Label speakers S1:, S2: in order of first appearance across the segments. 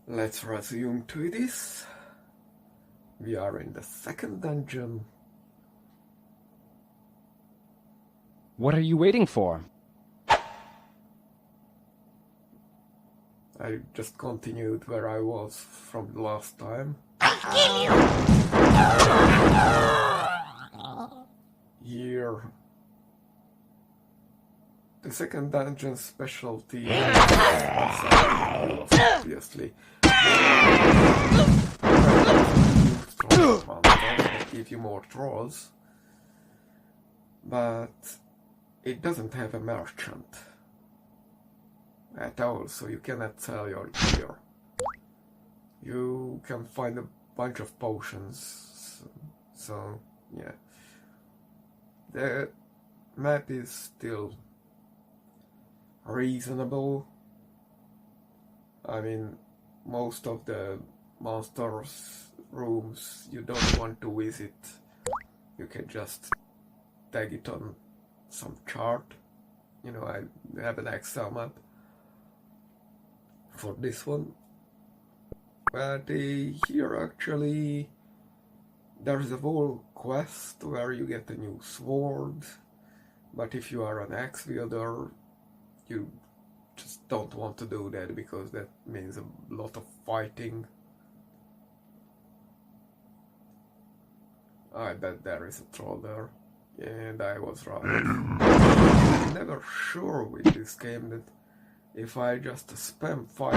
S1: Let's resume to this. We are in the second dungeon.
S2: What are you waiting for?
S1: I just continued where I was from the last time. Here, the second dungeon specialty is obviously that give you more trolls, but it doesn't have a merchant at all, so you cannot sell your gear. You can find a bunch of potions, so yeah. The map is still reasonable. I mean, most of the monsters' rooms you don't want to visit. You can just tag it on some chart. You know, I have an Excel map for this one. But here actually there's a whole quest where you get a new sword, but if you are an axe wielder, you just don't want to do that because that means a lot of fighting. I bet there is a troll there, and I was right. I'm never sure with this game that if I just spam fire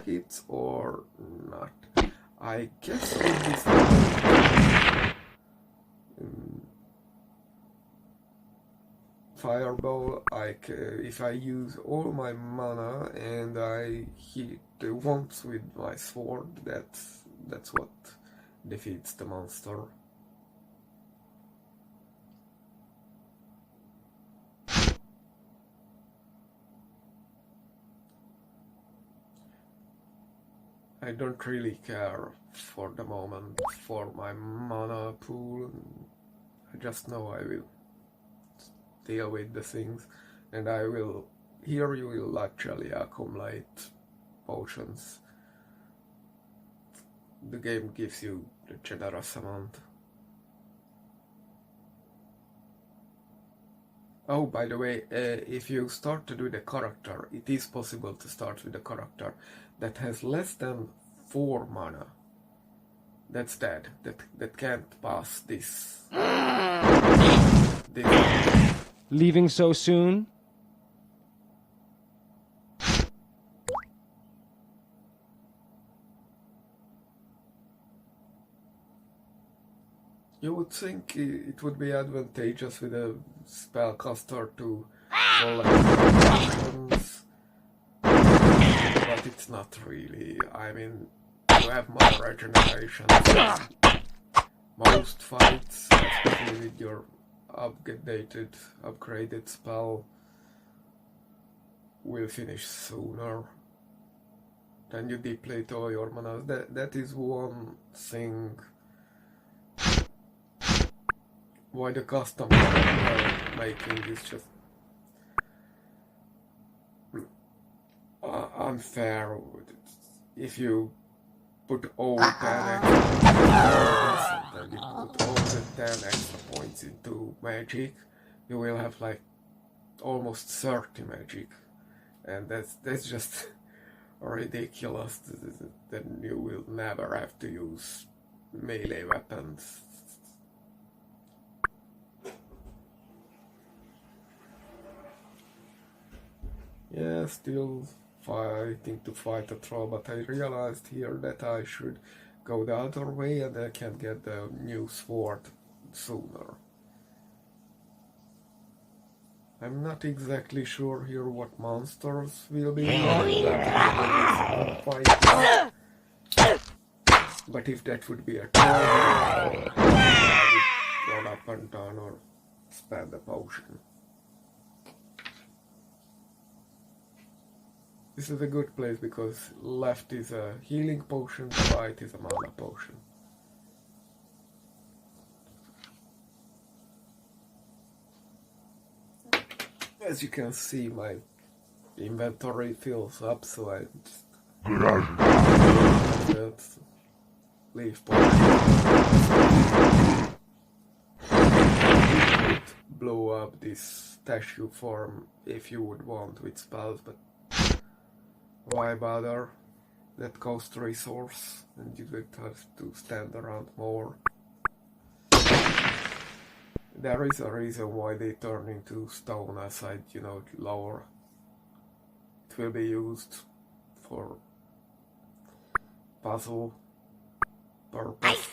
S1: hits or not. I guess with this fireball, if I use all my mana and I hit once with my sword, that's what defeats the monster. I don't really care for the moment for my mana pool. I just know I will deal with the things, and I will. Here you will actually accumulate potions. The game gives you a generous amount. Oh, by the way, if you start to do the character, it is possible to start with a character that has less than 4 mana. That's dead. That can't pass this.
S2: Leaving so soon?
S1: You would think it would be advantageous with a spellcaster to collect potions, but it's not really. I mean, you have more regeneration. Most fights, especially with your upgraded spell, will finish sooner. Then you deplete all your mana. That is one thing why the custom making is just unfair. If you put all 10 extra points and then you put all the 10 extra points into magic, you will have like almost 30 magic, and that's just ridiculous. Then you will never have to use melee weapons. Yeah, still fighting to fight a troll, but I realized here that I should go the other way and I can get the new sword sooner. I'm not exactly sure here what monsters will be fighting, but if that would be a troll, I would run up and down or spend a potion. This is a good place because left is a healing potion, right is a mana potion. As you can see, my inventory fills up, so I just leave point. Blow up this statue form if you would want with spells, but why bother? That costs resource, and you would have to stand around more. There is a reason why they turn into stone as I, lower. It will be used for puzzle purpose.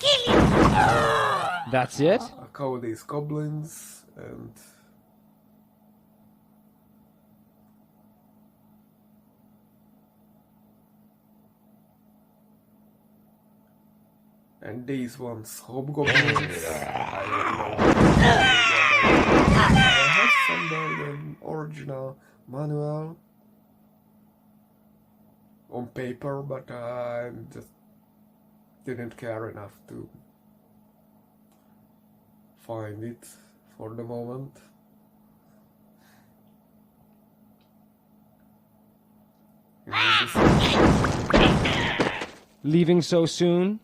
S2: That's it?
S1: I call these goblins, and these ones hobgoblins. I don't know. I have somewhere an original manual on paper, but I just didn't care enough to find it for the moment.
S2: Leaving so soon?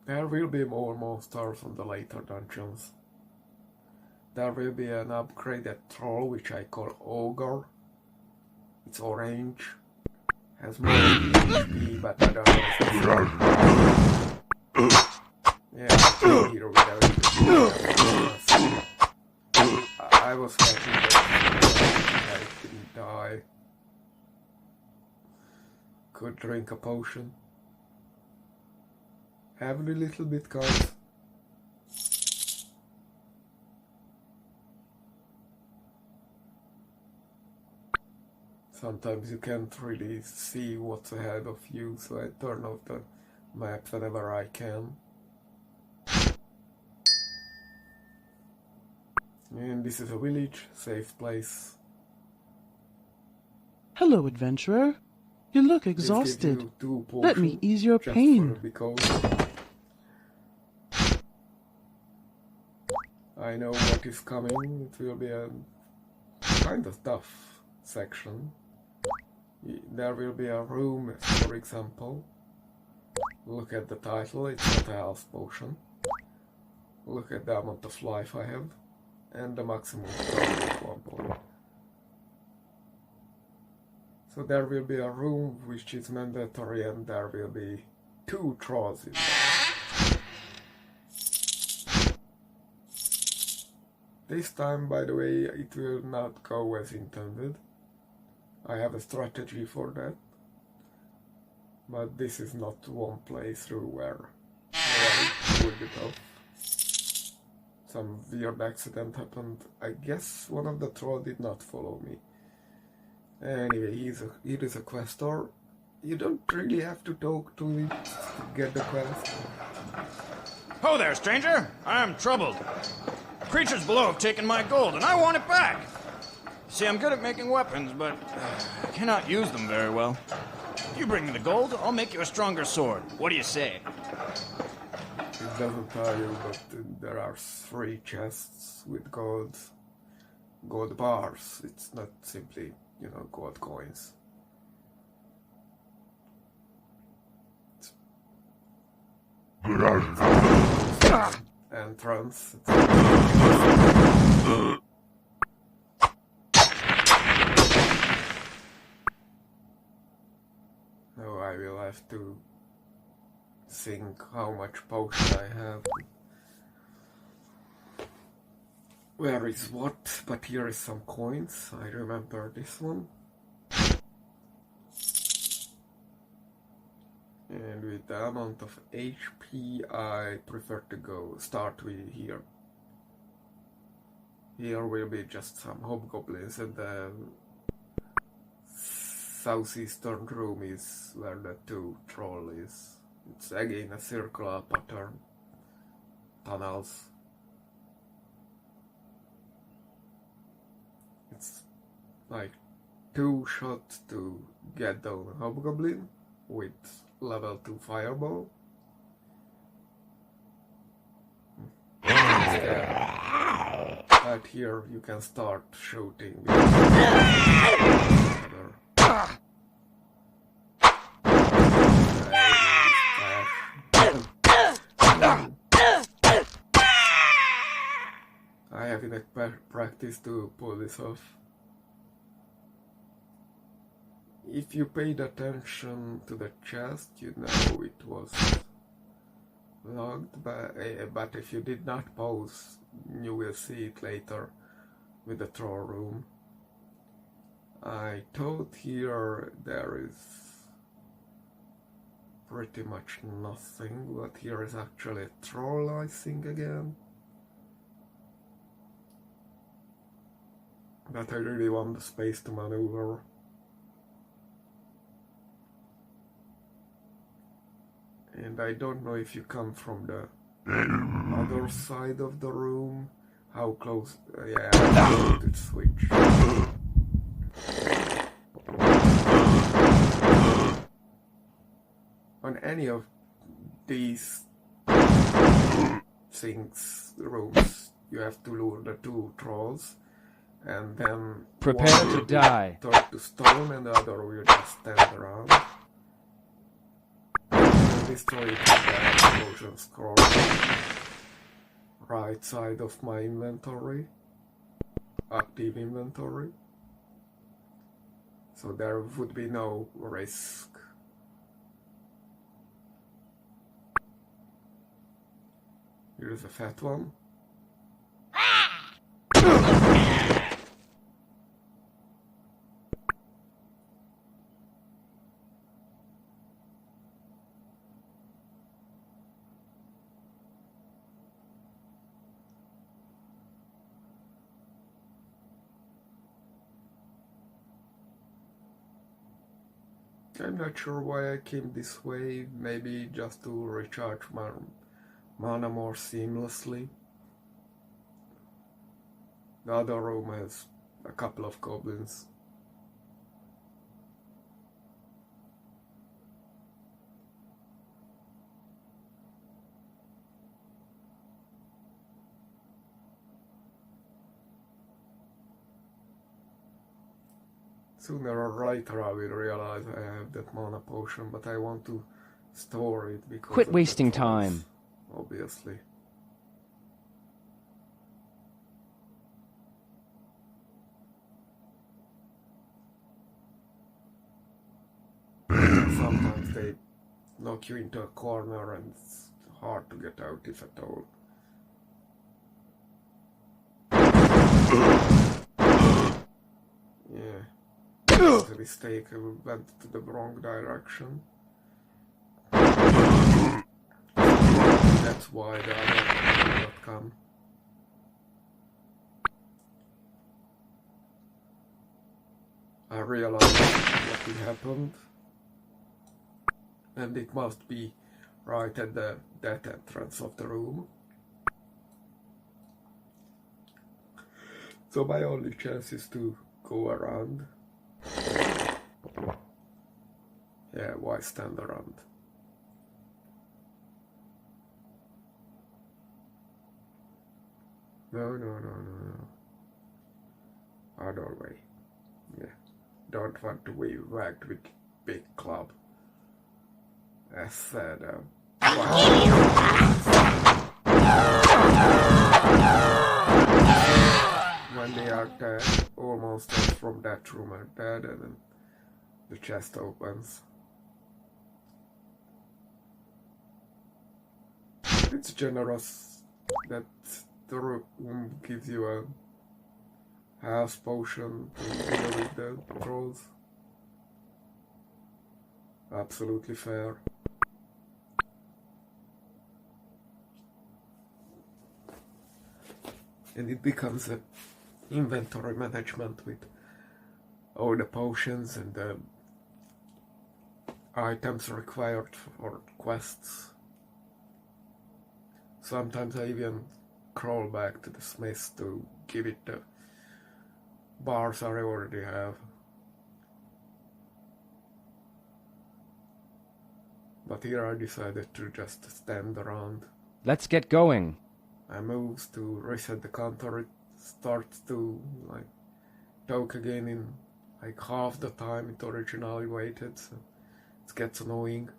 S1: There will be more monsters on the later dungeons. There will be an upgraded troll which I call Ogre. It's orange. Has more HP, but I don't know. Yeah, I can hear without it. I was happy that I didn't die. Could drink a potion. Every little bit counts. Sometimes you can't really see what's ahead of you, so I turn off the map whenever I can. And this is a village, safe place.
S3: Hello, adventurer. You look exhausted. Let me ease your pain.
S1: I know what is coming. It will be a kind of tough section. There will be a room, for example. Look at the title, it's not a health potion. Look at the amount of life I have. And the maximum is 1 point. So there will be a room which is mandatory, and there will be 2 trolls in there. This time, by the way, it will not go as intended. I have a strategy for that. But this is not one playthrough where it would go. Some weird accident happened. I guess one of the trolls did not follow me. Anyway, he is a questor. You don't really have to talk to him to get the quest.
S4: Ho there, stranger! I'm troubled. Creatures below have taken my gold, and I want it back! See, I'm good at making weapons, but I cannot use them very well. If you bring me the gold, I'll make you a stronger sword. What do you say?
S1: It doesn't tell you, but there are 3 chests with gold bars. It's not simply, gold coins. Entrance. Now I will have to think how much potion I have. Where is what? But here is some coins. I remember this one. And with the amount of HP, I prefer to start with here. Here will be just some hobgoblins, and the southeastern room is where the 2 troll is. It's again a circular pattern. Tunnels. It's like 2 shots to get down a hobgoblin with level 2 fireball. But here you can start shooting. I have enough practice to pull this off. If you paid attention to the chest, you know it was logged, but if you did not pause, you will see it later with the troll room. I thought here there is pretty much nothing, but here is actually a troll, I think, again. But I really want the space to maneuver. And I don't know if you come from the other side of the room. How close? Yeah, I could switch. On any of these rooms, you have to lure the two trolls, and then
S2: prepare to die.
S1: Turn to stone, and the other will just stand around. Destroy it with the motion scroll. Right side of my inventory. Active inventory. So there would be no risk. Here's a fat one. I'm not sure why I came this way, maybe just to recharge my mana more seamlessly. The other room has a couple of goblins. Sooner or later I will realize I have that mana potion, but I want to store it because
S2: Quit
S1: of
S2: wasting
S1: the trolls,
S2: time.
S1: obviously. Sometimes they knock you into a corner and it's hard to get out, if at all. Yeah. It was a mistake, I went to the wrong direction. That's why the other one did not come. I realized what had happened, and it must be right at that entrance of the room. So my only chance is to go around. Yeah, why stand around? No. Other way. Yeah. Don't want to be whacked with big club. As said, when they are dead, all monsters from that room are dead, and then the chest opens. It's generous that the room gives you a house potion to deal with the trolls. Absolutely fair. And it becomes a inventory management with all the potions and the items required for quests. Sometimes I even crawl back to the smith to give it the bars I already have. But here I decided to just stand around.
S2: Let's get going.
S1: I moves to reset the counter, it starts to like talk again in like half the time it originally waited, so it gets annoying.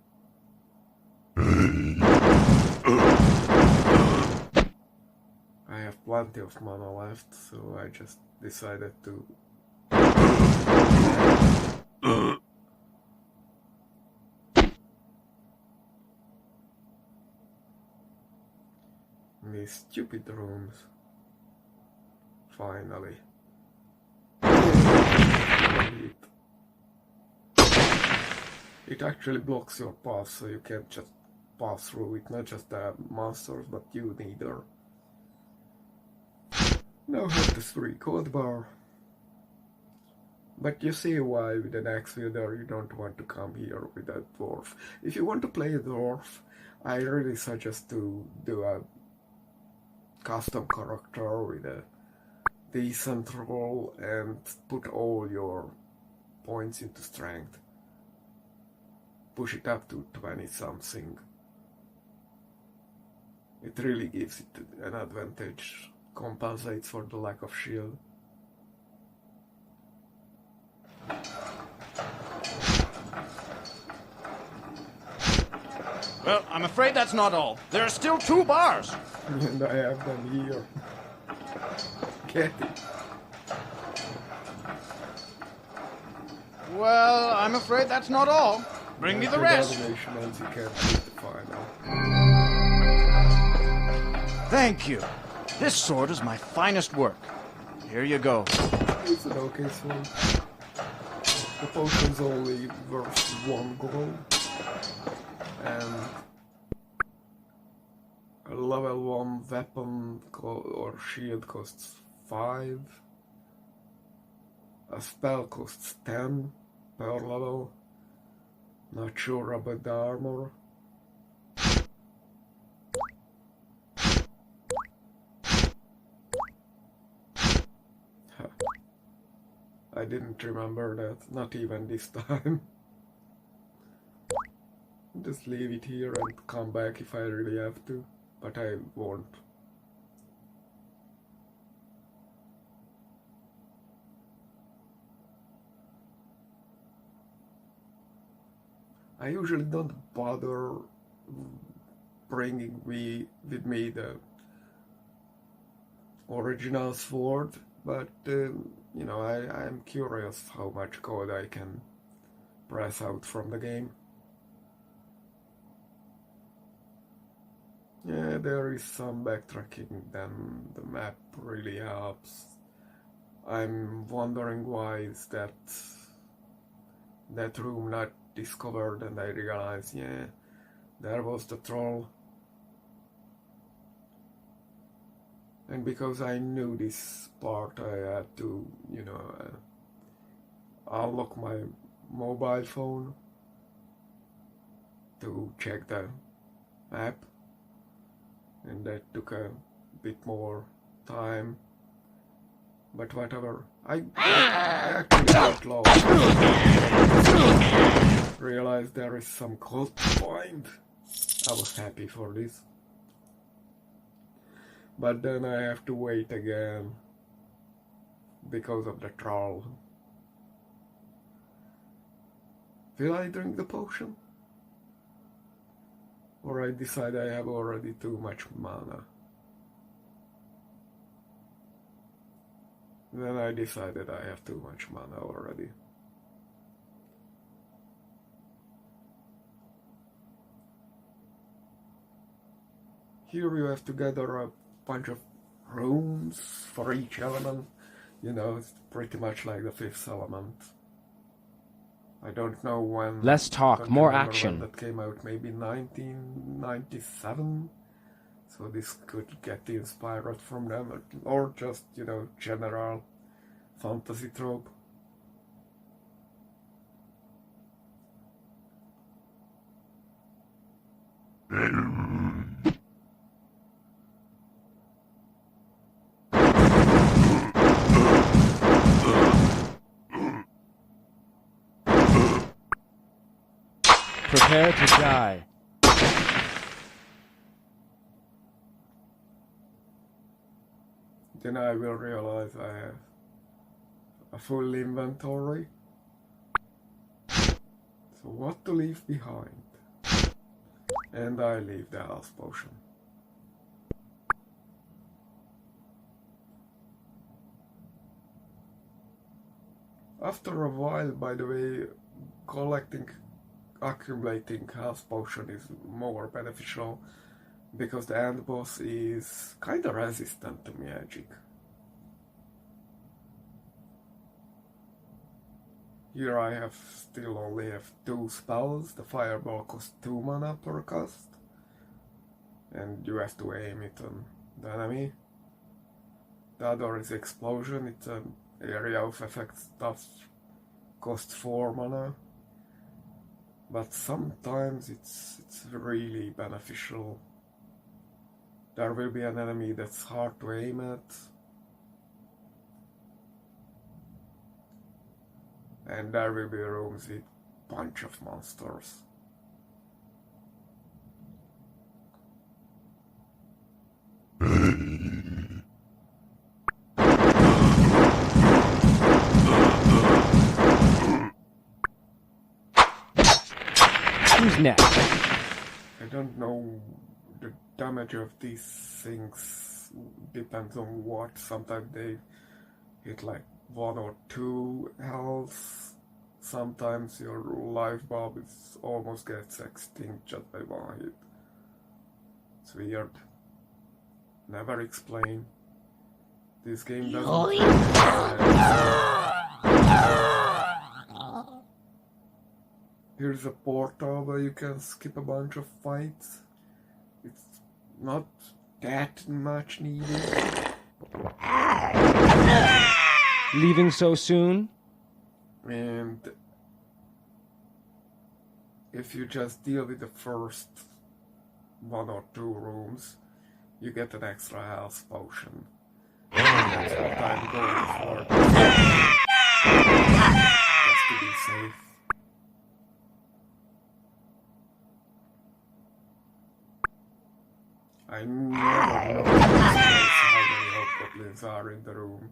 S1: I have plenty of mana left, so I just decided to these stupid rooms. Finally. It actually blocks your path, so you can't just pass through it, not just the monsters, but you neither. Now have the 3 code bar. But you see why with an axe wielder you don't want to come here with a dwarf. If you want to play a dwarf, I really suggest to do a custom character with a decent roll and put all your points into strength. Push it up to 20 something. It really gives it an advantage, compensates for the lack of shield.
S4: Well, I'm afraid that's not all. There are still 2 bars.
S1: And I have them here. Get it.
S4: Well, I'm afraid that's not all. Bring me the rest.
S1: Else you can't beat the final.
S4: Thank you. This sword is my finest work. Here you go.
S1: It's an okay sword. The potion's only worth 1 gold. And a level 1 weapon or shield costs 5. A spell costs 10 per level. Not sure about the armor. I didn't remember that, not even this time. Just leave it here and come back if I really have to, but I won't. I usually don't bother bringing with me the original sword, but you know, I'm curious how much code I can press out from the game. Yeah, there is some backtracking, then the map really helps. I'm wondering why is that room not discovered, and I realized, yeah, there was the troll. And because I knew this part, I had to, you know, unlock my mobile phone to check the map, and that took a bit more time. But whatever, I actually got lost. Realized there is some gold to find. I was happy for this. But then I have to wait again because of the troll. Will I drink the potion? Or I decide I have already too much mana? Then I decided I have too much mana already. Here you have to gather a bunch of runes for each element. You know, it's pretty much like the 5th element. I don't know when.
S2: Less talk, more action.
S1: That came out maybe 1997. So this could get inspired from them, or just, you know, general fantasy trope.
S2: Prepare to die.
S1: then I will realize I have a full inventory. So what to leave behind? And I leave the health potion. After a while, by the way, accumulating health potion is more beneficial because the end boss is kinda resistant to magic. Here I still only have 2 spells. The fireball costs 2 mana per cast, and you have to aim it on the enemy. The other is explosion. It's an area of effects that costs 4 mana, but sometimes it's really beneficial. There will be an enemy that's hard to aim at, and there will be rooms with a bunch of monsters.
S2: Who's next?
S1: I don't know, the damage of these things depends on what. Sometimes they hit like 1 or 2 health. Sometimes your life bulb almost gets extinct just by 1 hit. It's weird. Never explain. This game doesn't. Here's a portal where you can skip a bunch of fights. It's not that much needed.
S2: Leaving so soon?
S1: And if you just deal with the first 1 or 2 rooms, you get an extra health potion. That's what I'm going for. Just to be safe. I never know how many hobgoblins are in the room.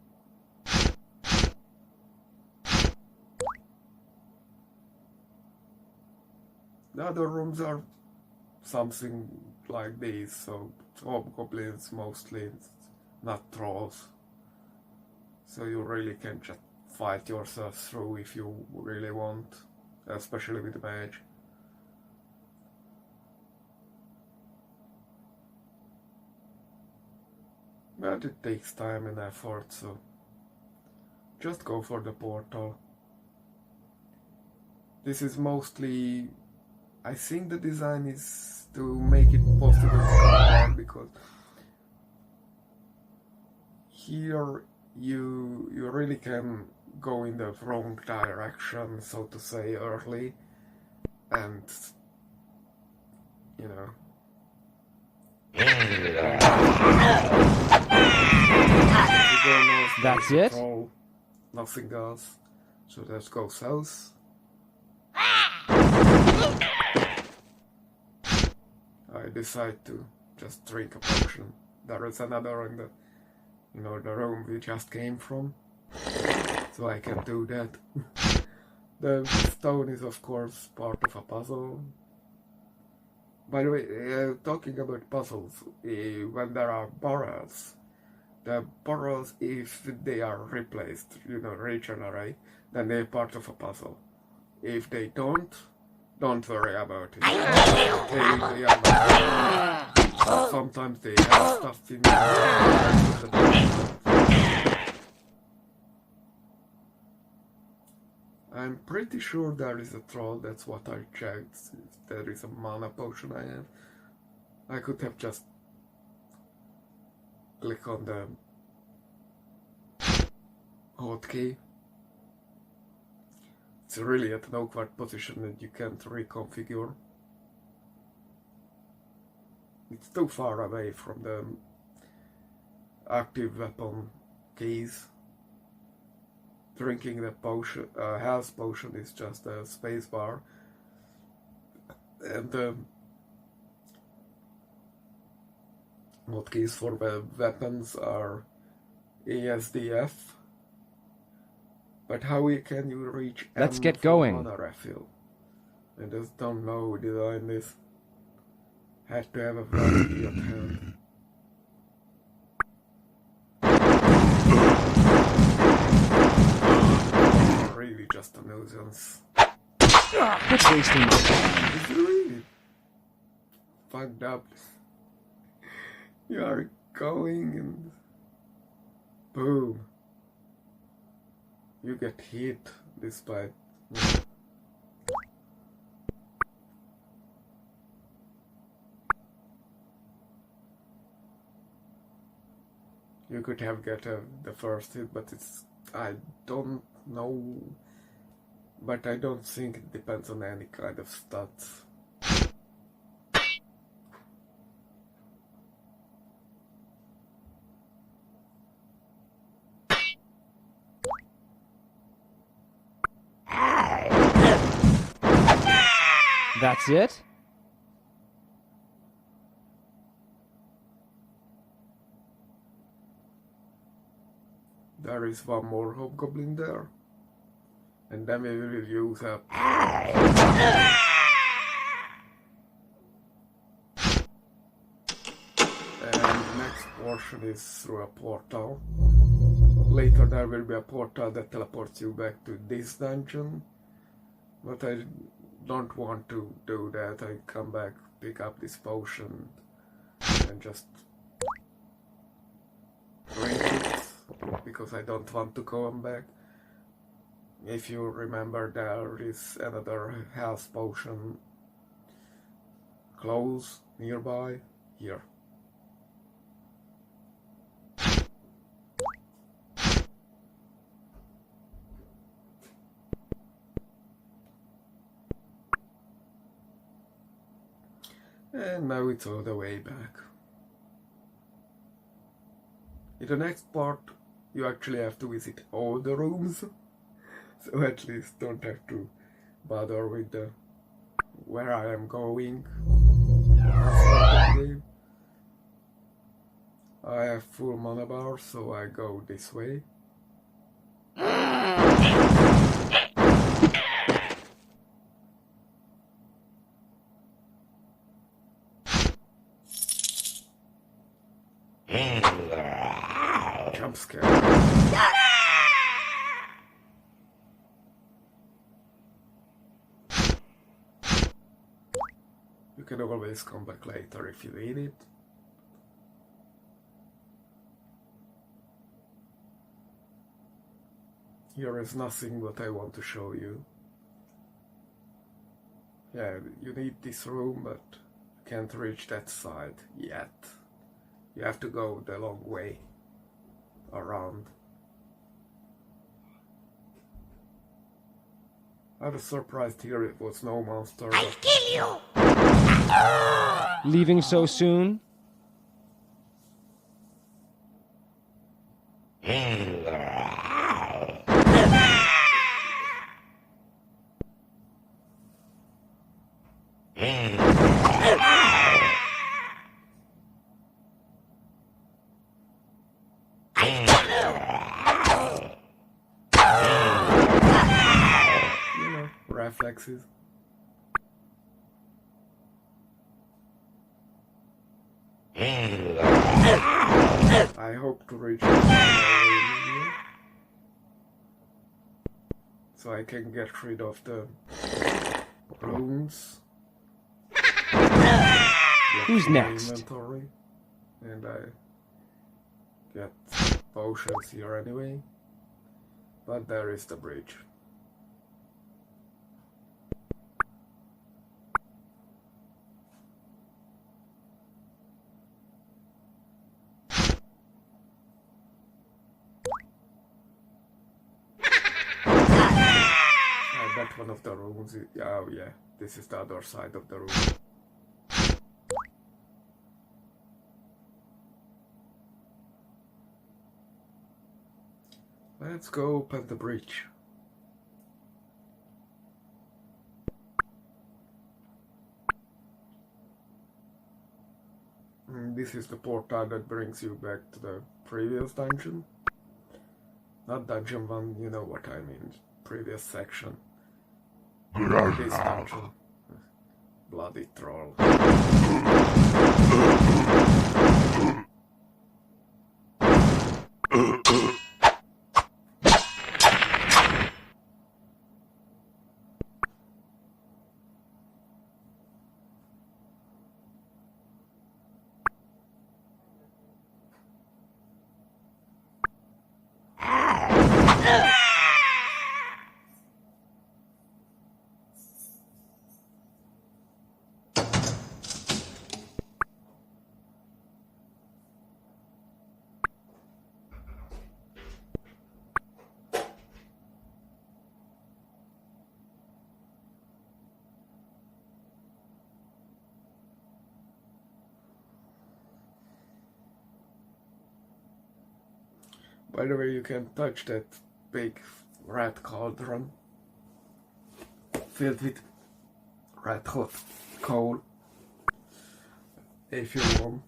S1: The other rooms are something like these, so hobgoblins mostly, not trolls. So you really can just fight yourself through if you really want, especially with the mage. But it takes time and effort, so just go for the portal. This is mostly, I think the design is to make it possible to come back, because here you really can go in the wrong direction, so to say, early, and you know.
S2: That's it?
S1: Nothing else. So let's go south. I decide to just drink a potion. There is another in the, the room we just came from. So I can do that. The stone is of course part of a puzzle. By the way, talking about puzzles, when there are burrows, the burrows, if they are replaced, regenerate, then they're part of a puzzle. If they don't worry about it. They are not. Sometimes they have stuff in there. I'm pretty sure there is a troll, that's what I checked. If there is a mana potion I have, I could have just click on the hotkey. It's really at an awkward position that you can't reconfigure. It's too far away from the active weapon keys. Drinking the potion, health potion, is just a space bar, and the hotkeys for the weapons are ASDF. But how can you reach
S2: Let's
S1: M
S2: get
S1: for
S2: going.
S1: mana refill? I just don't know who designed this. Had to have a variety at hand. Really just a nuisance.
S2: Quit wasting my time.
S1: It's really fucked up. You are going and boom. You get hit despite. You could have get the first hit, but I don't know. But I don't think it depends on any kind of stats.
S2: That's it?
S1: There is one more hobgoblin there. And then we will use up. And the next portion is through a portal. Later there will be a portal that teleports you back to this dungeon. But I don't want to do that. I come back, pick up this potion, and just drink it, because I don't want to come back. If you remember, there is another health potion close, nearby, here. And now it's all the way back. In the next part, you actually have to visit all the rooms, so at least don't have to bother with the where I am going. I have full mana bar, so I go this way. Jump scare. You can always come back later if you need it. Here is nothing what I want to show you. Yeah, you need this room, but you can't reach that side yet. You have to go the long way around. I was surprised here it was no monster. I'll kill you!
S2: Leaving so soon?
S1: Reflexes. I hope to reach it so I can get rid of the rooms.
S2: Who's next?
S1: Inventory, and I get potions here anyway. But there is the bridge. I bet one of the rooms is, oh yeah, this is the other side of the room. Let's go open the bridge. This is the portal that brings you back to the previous dungeon. Not dungeon 1, you know what I mean. Previous section. This dungeon. Bloody troll. By the way, you can touch that big red cauldron filled with red hot coal if you want.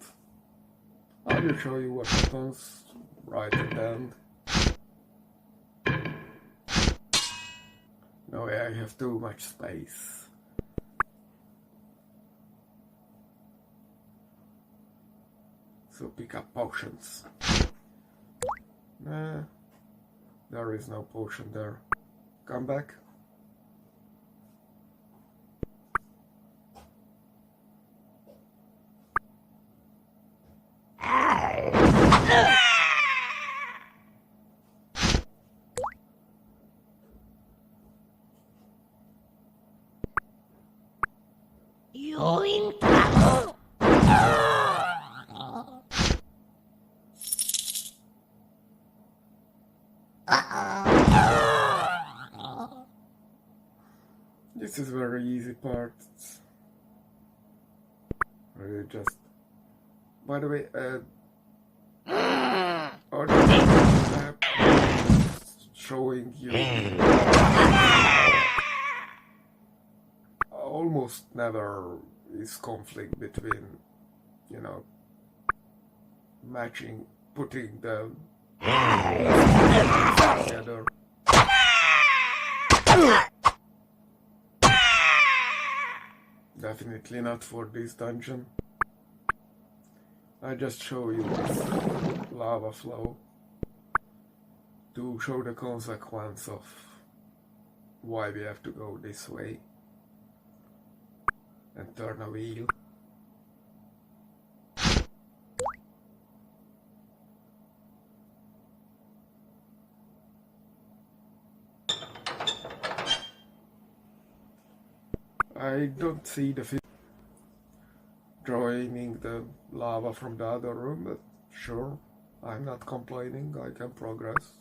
S1: I will show you what happens right at the end. No way, I have too much space. So pick up potions. Nah, there is no potion there. Come back.
S5: You're in trouble.
S1: This is very easy part. Really just. By the way, showing you almost never is conflict between, you know, matching, putting the together. Definitely not for this dungeon. I just show you this lava flow to show the consequence of why we have to go this way and turn a wheel. I don't see the draining the lava from the other room, but sure, I'm not complaining, I can progress.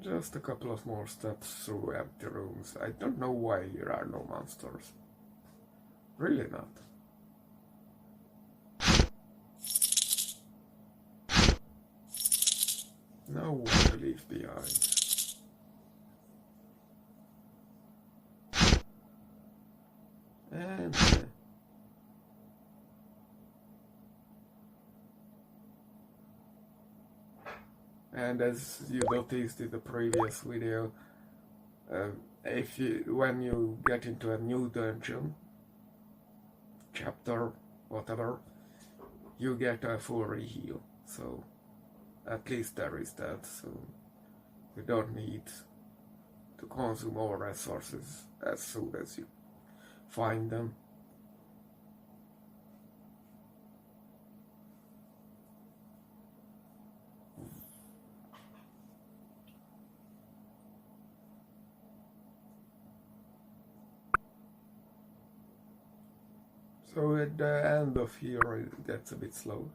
S1: Just a couple of more steps through empty rooms. I don't know why here are no monsters. Really not. No one to leave behind. And as you noticed in the previous video, when you get into a new dungeon, chapter, whatever, you get a full reheal. So at least there is that. So you don't need to consume all resources as soon as you find them. So at the end of here it gets a bit slow.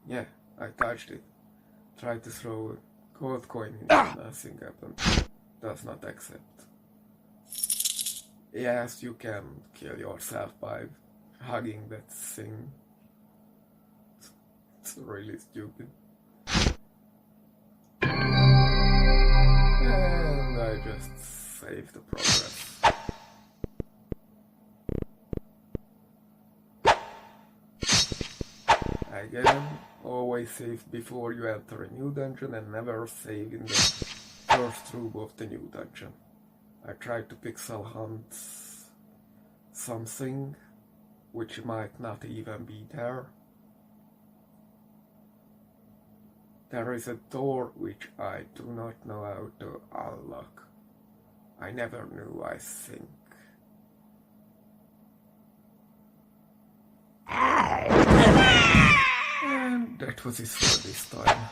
S1: Yeah, I touched it. Tried to throw a gold coin in, nothing happened. Does not accept. Yes, you can kill yourself by hugging that thing. It's really stupid. And I just saved the progress. Again, always save before you enter a new dungeon and never save in the first room of the new dungeon. I tried to pixel hunt something which might not even be there. There is a door which I do not know how to unlock. I never knew, I think. And that was it for this time.